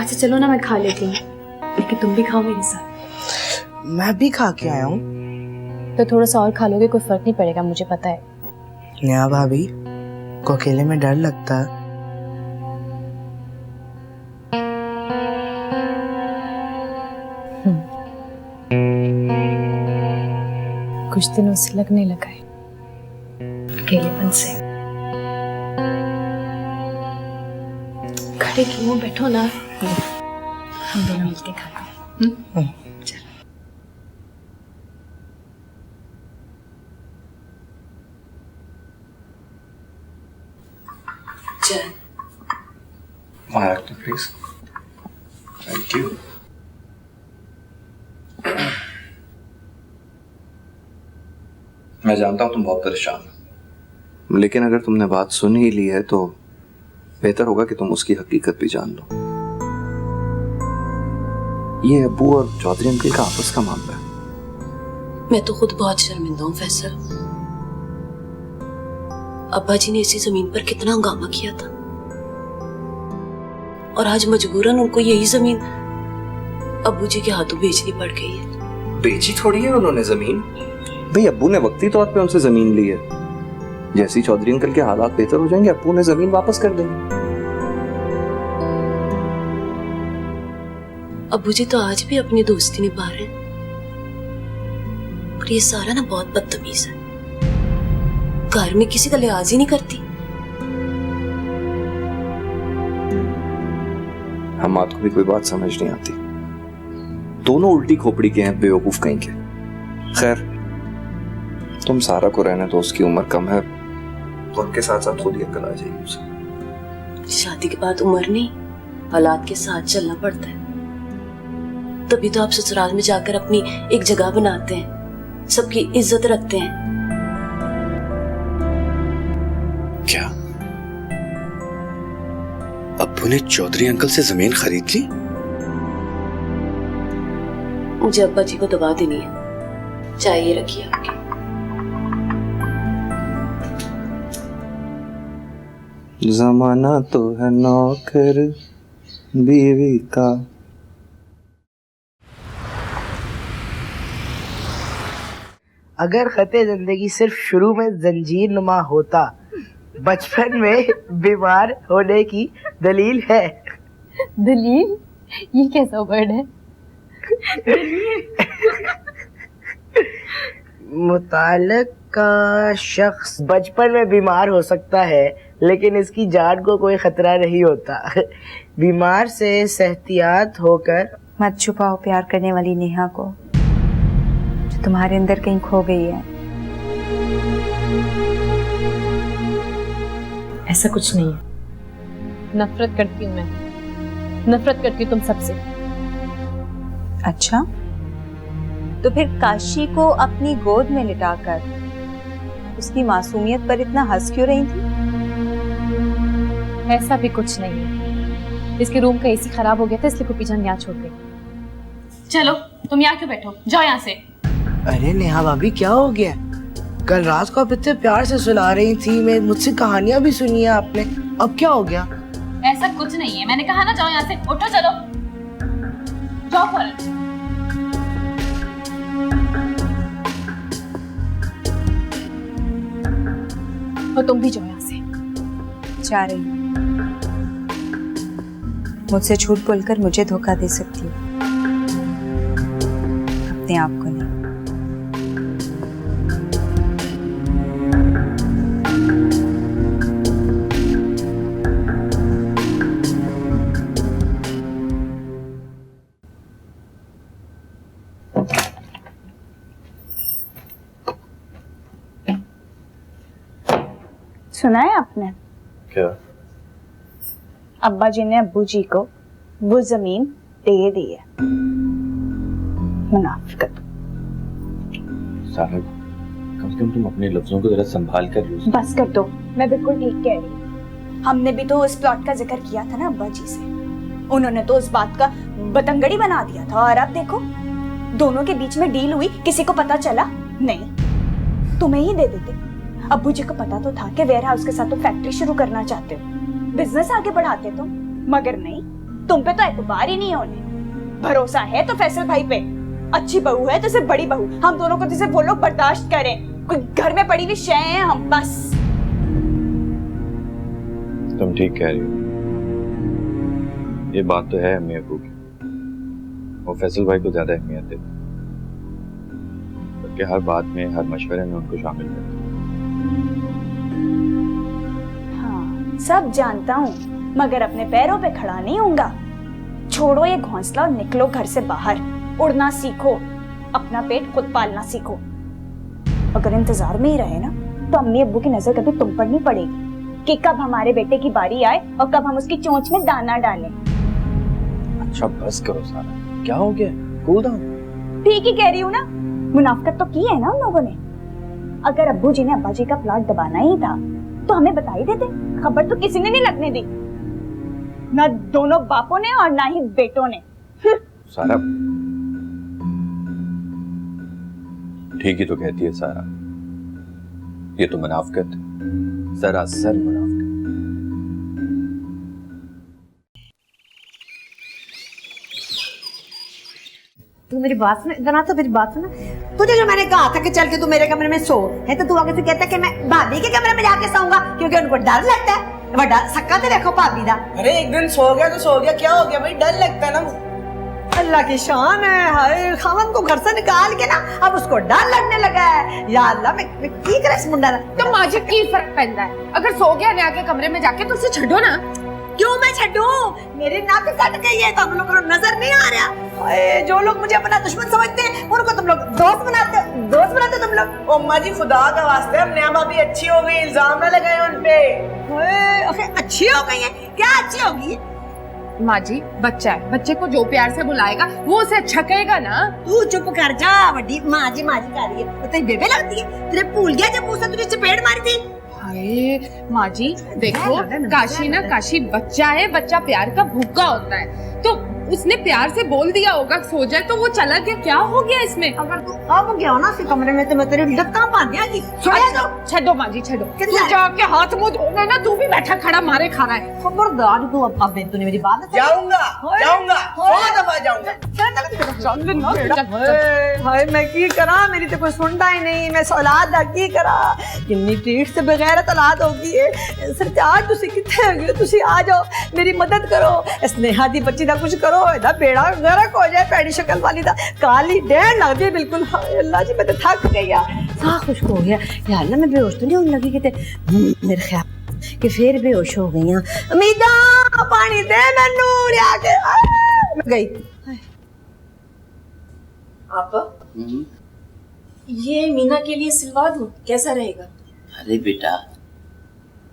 अच्छा चलो ना, मैं खा लेती हूँ, लेकिन तुम भी खाओ मेरे साथ। मैं भी खा के आया हूँ। तो थोड़ा सा और खा लोगे, कोई फर्क नहीं पड़ेगा, मुझे पता है। नेहा भाभी को अकेले में डर लगता है। कुछ दिनों से लगने लगा है अकेलेपन से। खड़े क्यों, बैठो ना, हम दोनों मिलके खाते हैं। चलो। चल। महाराज प्लीज। Thank you. मैं जानता हूं तुम बहुत परेशान हो, लेकिन अगर तुमने बात सुन ही ली है तो बेहतर होगा कि तुम उसकी हकीकत भी जान लो। ये अब्बू और चौधरी अंकल का आपस का मामला है। मैं तो खुद बहुत शर्मिंदा हूँ फैसल। अब्बा जी ने इसी जमीन पर कितना हंगामा किया था, और आज मजबूरन उनको यही जमीन अब्बू जी के हाथों बेचनी पड़ गई है। बेची थोड़ी है उन्होंने जमीन, भाई अब्बू ने वक्ती तौर पे उनसे जमीन ली है। जैसे चौधरी अंकल के हालात बेहतर हो जाएंगे, अब्बू ने जमीन वापस कर देंगे। अब्बू जी तो आज भी अपनी दोस्ती निभा रहे हैं, और ये सारा ना बहुत बदतमीज है। घर में किसी का लिहाज ही नहीं करती। हमाद को भी कोई बात समझ नहीं आती। दोनों उल्टी खोपड़ी के हैं, बेवकूफ कहीं के। खैर तुम सारा को रहने दो, उसकी उम्र कम है, वक्त के साथ साथ खुद ही अकल आ जाएगी उसे। शादी के बाद उम्र नहीं, हालात के साथ चलना पड़ता है। तभी तो आप ससुराल में जाकर अपनी एक जगह बनाते हैं, सबकी इज्जत रखते हैं। क्या अब्बू ने चौधरी अंकल से जमीन खरीद ली? मुझे अब्बा जी को दबा देनी है। चाय ये रखिए आपकी। जमाना तो है नौकर बीवी का। अगर खते जिंदगी सिर्फ शुरू में जंजीर नुमा होता, बचपन में बीमार होने की दलील है। दलील? ये कैसा वर्ड है? मुताल्लिक का शख्स बचपन में बीमार हो सकता है, लेकिन इसकी जान को कोई खतरा नहीं होता। बीमार से एहतियात होकर मत छुपाओ प्यार करने वाली नेहा को, जो तुम्हारे अंदर कहीं खो गई है। ऐसा कुछ नहीं है। नफरत करती हूँ मैं, नफरत करती हूँ तुम सबसे। अच्छा, तो फिर काशी को अपनी गोद में लिटाकर उसकी मासूमियत पर इतना हंस क्यों रही थी? ऐसा भी कुछ नहीं है। इसके रूम का एसी खराब हो गया था, इसलिए पुप्पी जान यहाँ छोड़ गई। चलो तुम यहाँ क्यों बैठो, जाओ यहाँ से। अरे नेहा भाभी क्या हो गया? कल रात को आप इतने प्यार से सुला रही थी, मैं मुझसे कहानियां भी सुनी है आपने, अब क्या हो गया? ऐसा कुछ नहीं है, मैंने कहा ना जाओ यहाँ से, उठो चलो जाओ फौरन। और तुम भी जाओ यहाँ से। जा रही हूँ। मुझसे झूठ बोलकर मुझे धोखा दे सकती हो, अपने आप को नहीं। सुना है आपने? क्या? अब्बा जी ने अब्बू जी को वो जमीन दे दी है। मुनाफिकत। साहब, कम से कम तुम अपने लफ्जों को जरा संभाल कर यूज। बस कर दो, मैं बिल्कुल ठीक कह रही हूँ। हमने भी तो इस प्लॉट का जिक्र किया था ना अब्बा जी से, उन्होंने तो उस बात का बतंगड़ी बना दिया था, और अब देखो दोनों के बीच में डील हुई, किसी को पता चला नहीं, तुम्हें ही दे देते। अब्बू जी को पता तो था कि वेयर हाउस के साथ तो फैक्ट्री शुरू करना चाहते हो, बिजनेस आगे बढ़ाते तुम, मगर नहीं, तुम पे तो एतबार ही नहीं होने। भरोसा है तो फैसल भाई पे, अच्छी बहू है तो सिर्फ बड़ी बहू, हम दोनों को तो सिर्फ वो लोग बर्दाश्त करें, कोई घर में पड़ी हुई शय हैं हम बस। तुम ठीक कह रही हो, ये बात तो है अम्मी अबू की। वो फैसल भाई को ज्यादा अहमियत देते, बल्कि हर बात में, हर मशवरे में उनको शामिल करते। हाँ सब जानता हूँ, मगर अपने पैरों पे खड़ा नहीं होऊंगा। छोड़ो ये घोंसला और निकलो घर से बाहर, उड़ना सीखो, अपना पेट खुद पालना सीखो। अगर इंतजार में ही रहे ना तो अम्मी अब्बू की नजर कभी तुम पर नहीं पड़ेगी कि कब हमारे बेटे की बारी आए और कब हम उसकी चोंच में दाना डालें। अच्छा बस करो सारा, क्या हो गया? Cool down. ठीक ही कह रही हूँ ना, मुनाफिकत तो की है ना उन लोगों ने। अगर अब्बू जी ने अब्बा जी का प्लॉट दबाना ही था तो हमें बता ही देते, खबर तो किसी ने नहीं लगने दी, ना दोनों बापों ने और ना ही बेटों ने। सारा ठीक ही तो कहती है सारा, ये तो मुनाफिकत है, सरासर मुनाफिकत। तू मेरी बात सुन, इधर आ तो मेरी बात सुन। तुझे जो मैंने कहा था कि चल के तू मेरे कमरे में सो, है तो तू आगे से कहता है कि मैं भाभी के कमरे में जाके सोऊंगा क्योंकि उनको डर लगता है। बड़ा सक्का तो देखो भाभी दा। अरे एक दिन सो गया तो सो गया, क्या हो गया भाई? डर लगता है ना। अल्लाह की शान है, हाय खामन को घर से निकाल के ना अब उसको डर लगने लगा है। या अल्लाह मैं की करे इस मुंडा तो माजी की फर्क पैंदा है, अगर सो गया ने आके कमरे में जाके तो उसे छड़ो ना। क्यों मैं छड्डू? मेरी नाक कट गई है तो हम लोगों को नजर नहीं आ रहा। हाय जो लोग मुझे अपना दुश्मन समझते हैं उनको तुम लोग दोस्त बनाते हो तुम लोग। अम्मा जी खुदा का वास्ते अब नया भाभी अच्छी हो गई, इल्जाम ना लगाए उन पे। अच्छी हो गई है? क्या अच्छी होगी? माँ जी बच्चा है, बच्चे को जो प्यार से बुलाएगा वो उसे अच्छा कहेगा ना। तू चुप कर जा, बड़ी माँ जी कर रही है। तो तेरी बेबे लगती है, तेरे भूल गया जब उसने तुझे चपेट मारी थी। हाय माँ जी देखो, काशी ना काशी बच्चा है, बच्चा प्यार का भूखा होता है, तो उसने प्यार से बोल दिया होगा सो जाए तो वो चला गया, क्या हो गया इसमें? अगर तू अब गया ना फिर कमरे में तो मैं तेरे लत्ता बांध दियागी। सोया जाओ। छो माँ जी छो, तू जाके हाथ मुंह धोना ना, तू भी बैठा खड़ा मारे खा रहा है। खबरदार तू अब तूने मेरी बात नहीं जाऊंगा 100 दफा जाऊंगा। हाय मैं की करा, मेरी तो कोई सुनता ही नहीं, मैं औलाद दा की करा, कितनी ट्रीट से बगैर औलाद होगी है। सरताज तुसी किथे हो? तुसी आ जाओ, मेरी मदद करो, स्नेहा दी बच्ची दा कुछ करो, एदा बेड़ा गरक हो जाए, पैड़ी शक्ल वाली दा काली डेढ़ लगदी है बिल्कुल। हाय अल्लाह जी मैं तो थक गई यार, सा खुश हो गया यार ना, मैं बेहोश तो नहीं होने लगी किते, मेरे ख्याल कि फिर बेहोश हो गई। उम्मीदा पानी दे मैनू लिया के, मैं गई। आप ये मीना के लिए सिलवा दूं, कैसा रहेगा? अरे बेटा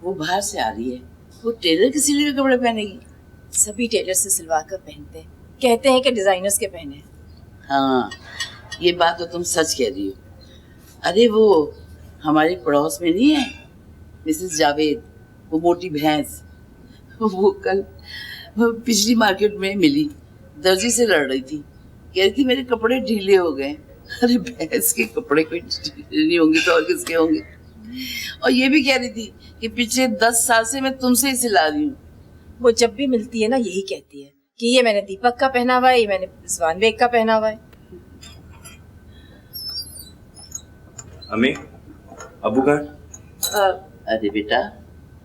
वो बाहर से आ रही है, वो टेलर के सिले हुए कपड़े पहनेगी। सभी टेलर से सिलवा कर पहनते हैं, कहते हैं कि डिजाइनर्स के पहने। हाँ ये बात तो तुम सच कह रही हो। अरे वो हमारे पड़ोस में नहीं है मिसेस जावेद, वो मोटी भैंस, वो कल पिछली मार्केट में मिली, दर्जी से लड़ रही थी, कह रही थी मेरे कपड़े ढीले हो गए। अरे भैंस के कपड़े कोई ढीले नहीं होंगे तो और किसके होंगे। और ये भी कह रही थी कि पिछले 10 साल से मैं तुमसे ही सिला रही हूँ। वो जब भी मिलती है ना यही कहती है कि ये मैंने दीपक का पहना हुआ है, ये मैंने रिजवान बेग का पहना हुआ है। अम्मी अबू कहाँ? अरे बेटा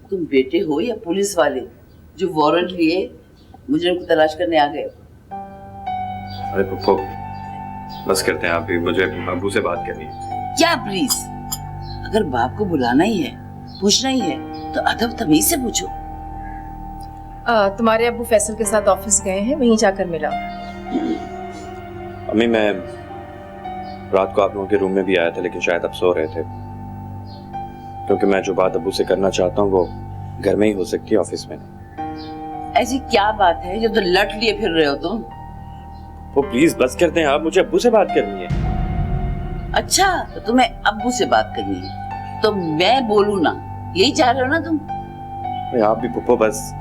तुम बेटे हो या पुलिस वाले जो वारंट लिए मुझे उनको तलाश करने आ गए? अरे पप्पो बस करते हैं, आप भी मुझे अबू से बात करनी है। क्या प्लीज, अगर बाप को बुलाना ही है, पूछना ही है तो अदब तमीज से पूछो। तुम्हारे अब्बू फैसल के साथ ऑफिस गए हैं, वहीं जाकर मिला। अम्मी मैं रात को आप लोगों के रूम में भी आया था, लेकिन शायद आप सो रहे थे, क्योंकि मैं जो बात अब्बू से करना चाहता हूँ वो घर में ही हो सकती है, ऑफिस में। ऐसी क्या बात है जो तो लट लिए फिर रहे हो तुम? वो प्लीज बस करते हैं, आप मुझे अब्बू से बात करनी है। अच्छा तो तुम्हें अब्बू से बात करनी है तो मैं बोलूँ ना, यही चाह रहे हो ना तुम? आप भी पप्पो बस।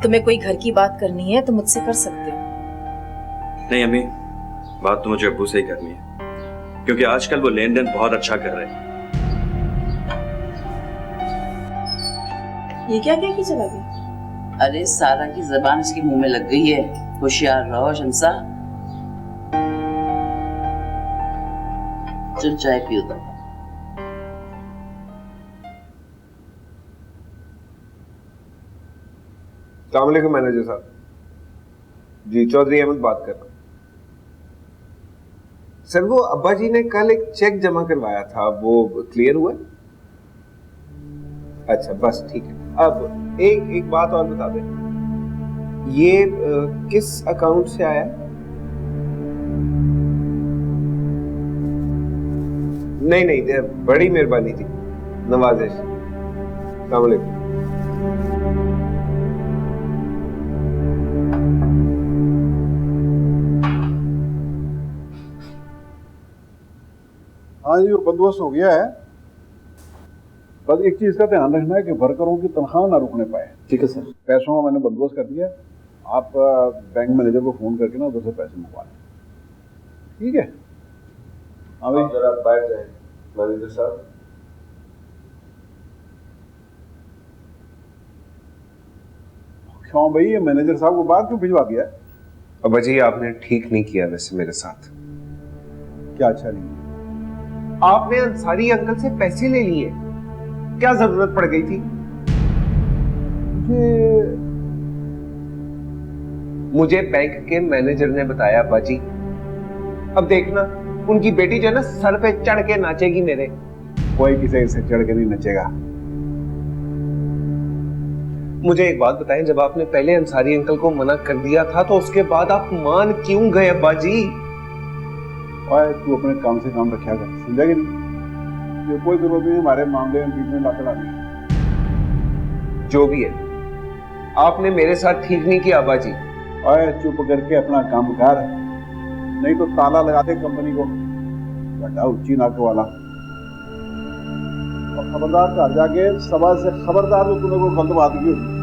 तुम्हें कोई घर की बात करनी है तो मुझसे कर सकते हो। नहीं अम्मी बात तो मुझे अब्बू से ही करनी है, क्योंकि आजकल वो लेन देन बहुत अच्छा कर रहे हैं। ये क्या कह के चला गया? अरे सारा की जबान इसके मुंह में लग गई है, होशियार रहो शमसा। चल चाय पियो तो। अस्सलाम वालेकुम मैनेजर साहब। जी चौधरी अहमद बात कर रहा हूँ। सर वो अब्बा जी ने कल एक चेक जमा करवाया था, वो क्लियर हुआ? अच्छा बस ठीक है। अब एक बात और बता दें, ये किस अकाउंट से आया? नहीं, बड़ी मेहरबानी थी, नवाजिश। अस्सलाम वालेकुम। हाँ जी, वो बंदोबस्त हो गया है। बस एक चीज का ध्यान रखना है कि वर्करों की तनख्वाह ना रुकने पाए। ठीक है सर। पैसों का मैंने बंदोबस्त कर दिया, आप बैंक मैनेजर को फोन करके ना उधर से पैसे मंगवा लें, ठीक है? हाँ भाई जरा बैठ जाए मैनेजर साहब। क्यों भाई, ये मैनेजर साहब को बाहर क्यों भिजवा दिया? अब्बा जी आपने ठीक नहीं किया वैसे मेरे साथ। क्या अच्छा नहीं? आपने अंसारी अंकल से पैसे ले लिए, क्या जरूरत पड़ गई थी? मुझे बैंक के मैनेजर ने बताया अब्बा जी। अब देखना उनकी बेटी जो है ना सर पे चढ़ के नाचेगी मेरे। कोई किसी से चढ़ के नहीं नचेगा। मुझे एक बात बताएं, जब आपने पहले अंसारी अंकल को मना कर दिया था तो उसके बाद आप मान क्यों गए अब्बा जी? और तू अपने काम से काम रखा कर, समझा कि नहीं? ये कोई जरूरत नहीं हमारे मामले में बीच में लाकर लाने। जो भी है, आपने मेरे साथ ठीक नहीं किया अब्बा जी। और चुप करके अपना काम कर, नहीं तो ताला लगा दे कंपनी को, बड़ा ऊंची नाक वाला। और खबरदार घर जाके सभा से खबरदार तो तूने कोई गलत बात की होगी।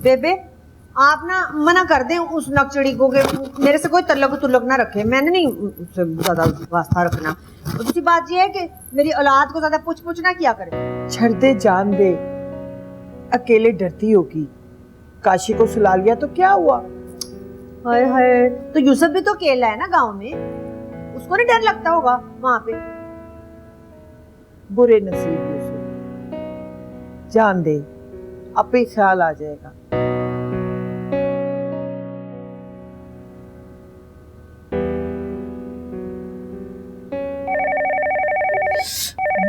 बेबे आप ना मना कर दें उस नकचड़ी को कि मेरे से कोई तल्लक तुल्लक ना रखे। मैंने नहीं उससे ज्यादा वास्ता रखना। और दूसरी बात यह है कि मेरी औलाद को ज्यादा पूछ ना किया करे। छड़ दे, जान दे, अकेले डरती होगी। काशी को सुला लिया तो क्या हुआ? हाय हाय, तो यूसुफ भी तो अकेला है ना गांव में, उसको नहीं डर लगता होगा वहां पे? बुरे नसीब यूसुफ, जान दे, अब ही ख्याल आ जाएगा।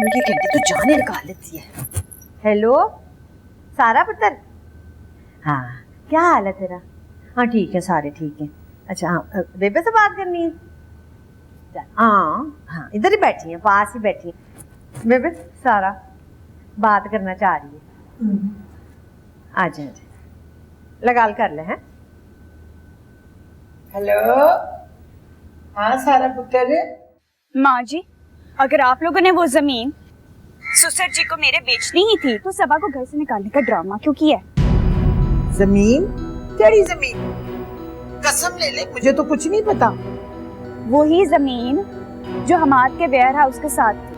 ये कहती तो जाने निकाल लेती है। हेलो सारा पुत्र, हाँ क्या हाल है तेरा? हाँ ठीक है, सारे ठीक हैं। अच्छा हाँ, बेबे से बात करनी है? हाँ इधर ही बैठी है, पास ही बैठी है। बेबे सारा बात करना चाह रही है। आजा लगाल कर ले। हैं हेलो, हाँ सारा पुत्र। माँ जी, अगर आप लोगों ने वो जमीन सुसर जी को मेरे बेचनी ही थी तो सबा को घर से निकालने का ड्रामा क्यों किया? जमीन? तेरी जमीन? कसम ले ले, मुझे तो कुछ नहीं पता। वही जमीन जो हमाद के वेयर हाउस के साथ थी,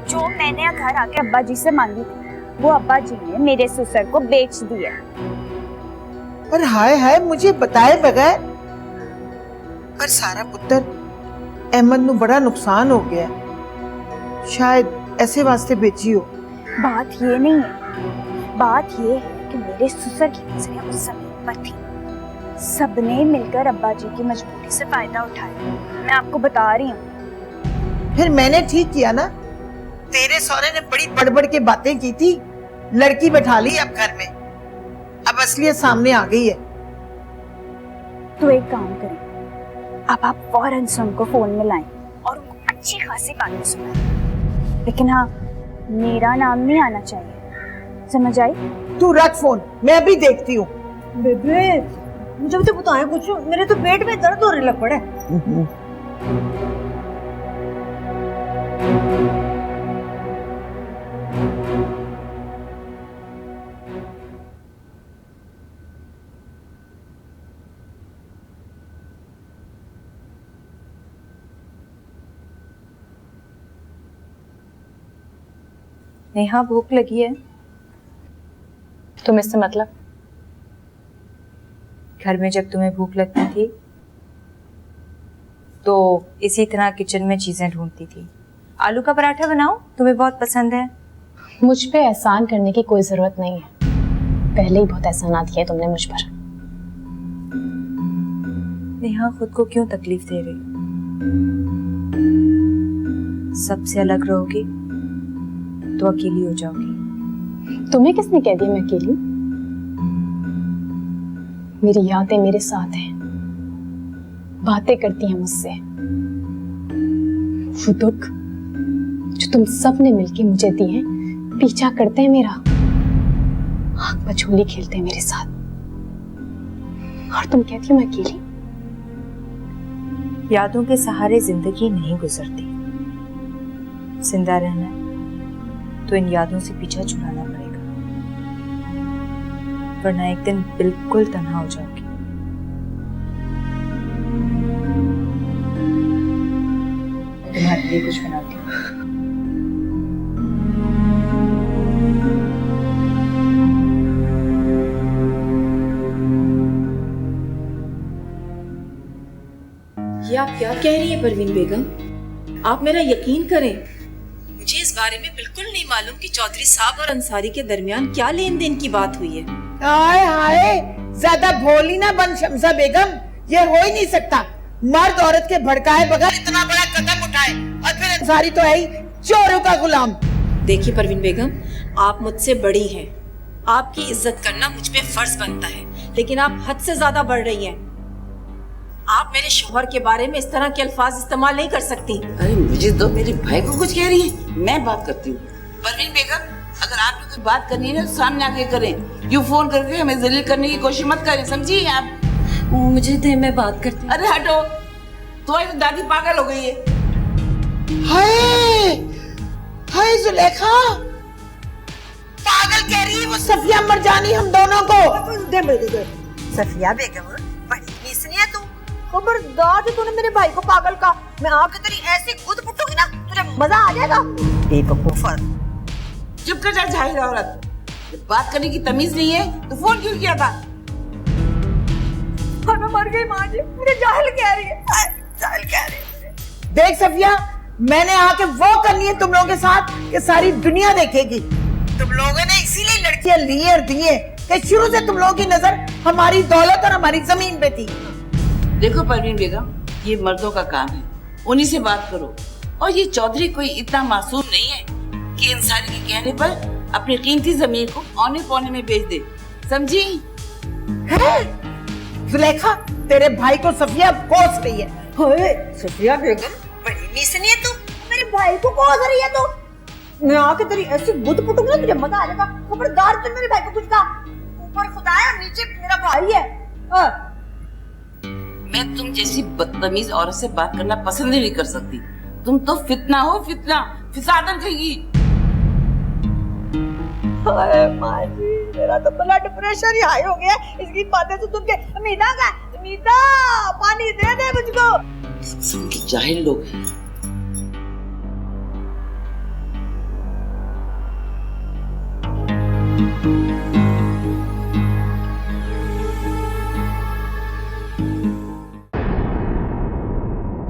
जो मैंने घर आके अब्बा जी से मांगी थी, वो अब्बा जी ने मेरे सुसर को बेच दिया। पर हाय हाय, मुझे बताए बगैर। पर सारा पुत्र, अहमद नू बड़ा नुकसान हो गया, शायद ऐसे वास्ते बेची हो। बात ये नहीं है, बात ये है कि मेरे सुसर की नजरें उस जमीन पर थी। सबने मिलकर अब्बा जी की मजबूरी से फायदा उठाया। मैं आपको बता रही हूँ। फिर मैंने ठीक किया ना, तेरे सौरे ने बड़ी बड़बड़ के बातें की थी, लड़की बैठा ली अब घर में, अब असलियत सामने आ गई है। तो एक काम करें, अब आप फौरन से उनको फोन में लाएं और उनको अच्छी खासी बातें सुनाएं, लेकिन हाँ मेरा नाम नहीं आना चाहिए, समझ आई? तू रख फोन, मैं अभी देखती हूँ। बेबे मुझे भी तो बताया कुछ, मेरे तो पेट में दर्द होने लग पड़ा है। नेहा, भूख लगी है? तुम इससे मतलब? घर में जब तुम्हें भूख लगती थी तो इसी तरह किचन में चीजें ढूंढती थी। आलू का पराठा बनाओ, तुम्हें बहुत पसंद है। मुझ पे एहसान करने की कोई जरूरत नहीं है, पहले ही बहुत एहसानात किए तुमने मुझ पर। नेहा, खुद को क्यों तकलीफ दे रही? सबसे अलग रहोगी तो अकेली हो जाओगी। तुम्हें किसने कह दिया मैं अकेली हूं? मेरी यादें मेरे साथ हैं, बातें करती हैं मुझसे। वो दुख जो तुम सब ने मिलके मुझे दिए हैं पीछा करते हैं मेरा, आंख मछोली खेलते हैं मेरे साथ। और तुम कहती हो मैं अकेली? यादों के सहारे जिंदगी नहीं गुजरती। जिंदा रहना है तो इन यादों से पीछा छुड़ाना पड़ेगा, वरना एक दिन बिल्कुल तन्हा हो जाओगी। तुम्हारे लिए कुछ बनाती हूँ। ये आप क्या कह रही हैं परवीन बेगम? आप मेरा यकीन करें, मुझे इस बारे में बिल्कुल नहीं मालूम कि चौधरी साहब और अंसारी के दरमियान क्या लेन देन की बात हुई है। हाय हाय, ज्यादा भोली ना बन शमसा बेगम, ये हो ही नहीं सकता। मर्द औरत के भड़काए बगैर इतना बड़ा कदम उठाए, और फिर अंसारी तो है ही चोरों का गुलाम। देखिए परवीन बेगम, आप मुझसे बड़ी हैं, आपकी इज्जत करना मुझ पे फर्ज बनता है, लेकिन आप हद से ज्यादा बढ़ रही हैं। आप मेरे शौहर के बारे में इस तरह के अल्फाज इस्तेमाल नहीं कर सकती। अरे मुझे तो मेरे भाई को कुछ कह रही है, मैं बात करती हूँ। परवीन बेगम, अगर आपको कोई बात करनी है ना तो सामने आके करें, यूँ फोन करके हमें जलील करने की कोशिश मत करें, समझी आप? मुझे दे, मैं बात करती हूँ। अरे हटो, तुम्हारी तो दादी पागल हो गई है। हाय हाय जुलेखा, पागल कह रही है वो सफिया मरजानी हम दोनों को। सफिया बेगम, बड़ी नीसनी है तू। खबरदार जो तूने मेरे भाई को पागल कहा, मैं आके तेरी ऐसी खुद पुटूंगी ना, तुझे मजा आ जाएगा। बेवकूफर। चुप कर जा जाहिर औरत, जब बात करने की तमीज नहीं है तो फोन क्यों किया था? और मैं मर गई माँ जी, मुझे जाहिल कह रही है, जाहिल कह रही है। देख सफिया, मैंने आके वो करनी है तुम लोगों के साथ कि सारी दुनिया देखेगी। तुम लोगों ने इसीलिए लड़कियां ली और दी है कि शुरू से तुम लोगों की नजर हमारी दौलत और हमारी जमीन पे थी। देखो परवीन बेगम, ये मर्दों का काम है, उन्हीं से बात करो। और ये चौधरी कोई इतना मासूम नहीं है कि इंसानी के कहने पर अपनी कीमती जमीन को औने पौने में बेच दे, समझी? जुलेखा, तेरे भाई को सफिया कोस रही है। सफिया बेगम, बड़ी नीसनी है तू, मेरे भाई को कोस रही है तू। मैं आके तेरी ऐसी बुद्ध पुटूंगी ना, तुझे मजा आ जाएगा। खबरदार तुम मेरे भाई को कुछ कहा, ऊपर खुदा है और नीचे मेरा भाई है। मैं तुम जैसी बदतमीज औरत से बात करना पसंद ही नहीं कर सकती। तुम तो फितना हो, फितना, फिसादन कहेगी। माँ जी, मेरा तो ब्लड प्रेशर ही हाई हो गया इसकी बातें तो सुन के। अमीदा का, अमीदा पानी दे दे मुझको। सबके जाहिल लोग हैं।